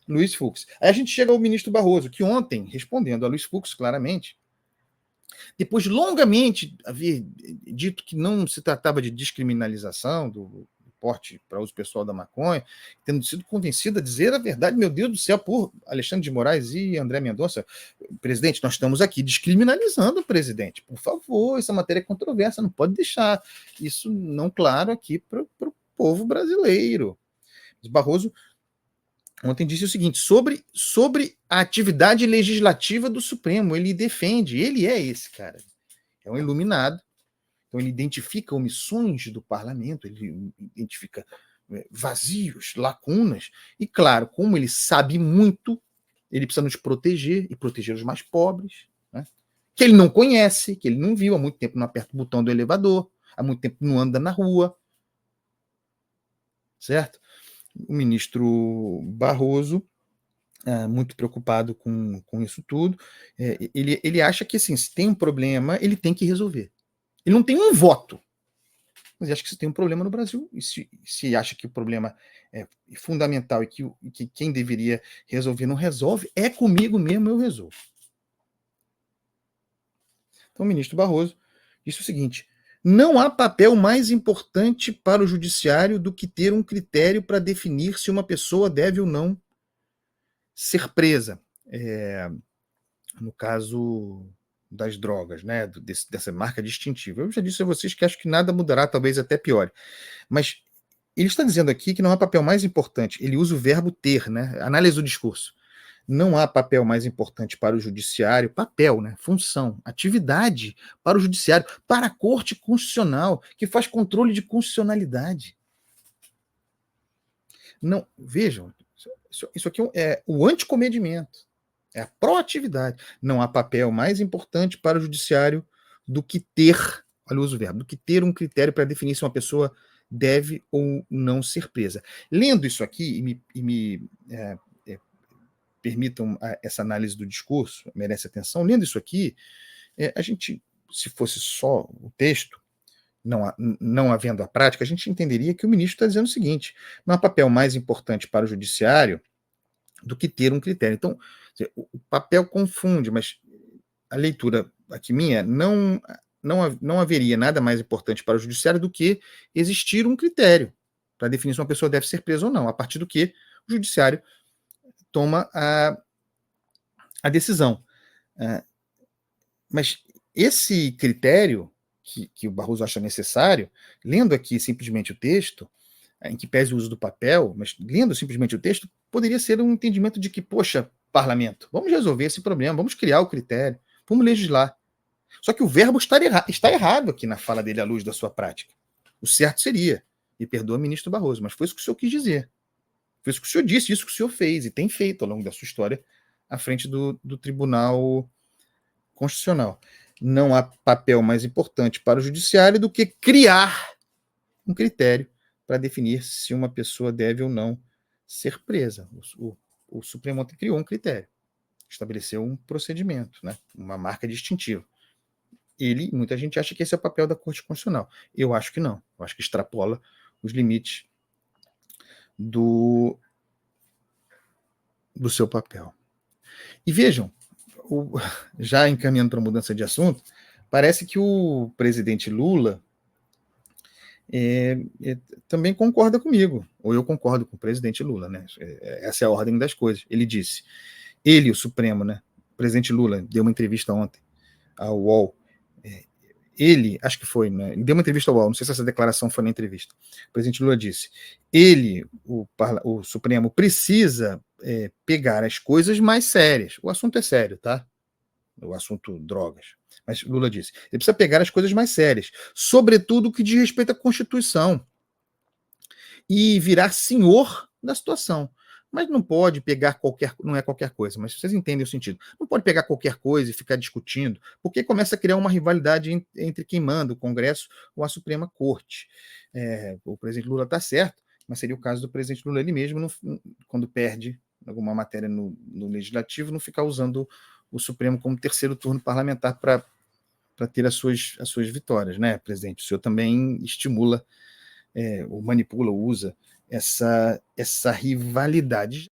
Luiz Fux. Aí a gente chega ao ministro Barroso, que ontem, respondendo a Luiz Fux claramente, depois de longamente haver dito que não se tratava de descriminalização do porte para uso pessoal da maconha, tendo sido convencido a dizer a verdade, meu Deus do céu, por Alexandre de Moraes e André Mendonça, presidente, nós estamos aqui descriminalizando o presidente, por favor, essa matéria é controversa, não pode deixar isso não claro aqui para o povo brasileiro. Mas Barroso ontem disse o seguinte, sobre a atividade legislativa do Supremo, ele defende, ele é esse cara, é um iluminado, então ele identifica omissões do parlamento, ele identifica vazios, lacunas, e claro, como ele sabe muito, ele precisa nos proteger e proteger os mais pobres, né? Que ele não conhece, que ele não viu, há muito tempo não aperta o botão do elevador, há muito tempo não anda na rua, certo? O ministro Barroso, muito preocupado com isso tudo, ele acha que assim, se tem um problema, ele tem que resolver. Ele não tem um voto, mas acha que se tem um problema no Brasil, e se acha que o problema é fundamental e que quem deveria resolver não resolve, é comigo mesmo, eu resolvo. Então o ministro Barroso disse o seguinte, não há papel mais importante para o judiciário do que ter um critério para definir se uma pessoa deve ou não ser presa. No caso das drogas, né, dessa marca distintiva. Eu já disse a vocês que acho que nada mudará, talvez até piore. Mas ele está dizendo aqui que não há papel mais importante. Ele usa o verbo ter, né? Análise do discurso. Não há papel mais importante para o judiciário, papel, né? Função, atividade para o judiciário, para a Corte Constitucional, que faz controle de constitucionalidade. Não, vejam, isso aqui é o anticomedimento. É a proatividade. Não há papel mais importante para o judiciário do que ter, olha o uso do verbo, do que ter um critério para definir se uma pessoa deve ou não ser presa. Lendo isso aqui, e me permitam essa análise do discurso, merece atenção, lendo isso aqui, a gente, se fosse só o texto, não havendo a prática, a gente entenderia que o ministro está dizendo o seguinte, não há papel mais importante para o judiciário do que ter um critério. Então, o papel confunde, mas a leitura aqui minha não haveria nada mais importante para o judiciário do que existir um critério para definir se uma pessoa deve ser presa ou não, a partir do que o judiciário toma a decisão. Mas esse critério que o Barroso acha necessário, lendo aqui simplesmente o texto, em que pese o uso do papel, mas lendo simplesmente o texto, poderia ser um entendimento de que, poxa, parlamento, vamos resolver esse problema, vamos criar o critério, vamos legislar. Só que o verbo está errado aqui na fala dele à luz da sua prática. O certo seria, e perdoa o ministro Barroso, mas foi isso que o senhor quis dizer. Foi isso que o senhor disse, isso que o senhor fez, e tem feito ao longo da sua história, à frente do Tribunal Constitucional. Não há papel mais importante para o judiciário do que criar um critério para definir se uma pessoa deve ou não ser presa. O Supremo ontem criou um critério, estabeleceu um procedimento, né, uma marca distintiva. Muita gente acha que esse é o papel da Corte Constitucional. Eu acho que não. Eu acho que extrapola os limites do seu papel. E vejam, já encaminhando para a mudança de assunto, parece que o presidente Lula também concorda comigo, ou eu concordo com o presidente Lula, né? Essa é a ordem das coisas. Ele disse, o Supremo, né? O presidente Lula deu uma entrevista ontem ao UOL, acho que foi, né? Ele deu uma entrevista ao UOL, não sei se essa declaração foi na entrevista. O presidente Lula disse, o Supremo precisa pegar as coisas mais sérias. O assunto é sério, tá? O assunto drogas. Mas Lula disse, ele precisa pegar as coisas mais sérias, sobretudo o que diz respeito à Constituição, e virar senhor da situação. Mas não pode pegar não é qualquer coisa, mas vocês entendem o sentido. Não pode pegar qualquer coisa e ficar discutindo, porque começa a criar uma rivalidade entre quem manda, o Congresso ou a Suprema Corte. O presidente Lula está certo, mas seria o caso do presidente Lula ele mesmo, quando perde alguma matéria no Legislativo, não ficar usando o Supremo como terceiro turno parlamentar para ter as suas vitórias, né, presidente? O senhor também estimula, ou manipula, ou usa essa rivalidade.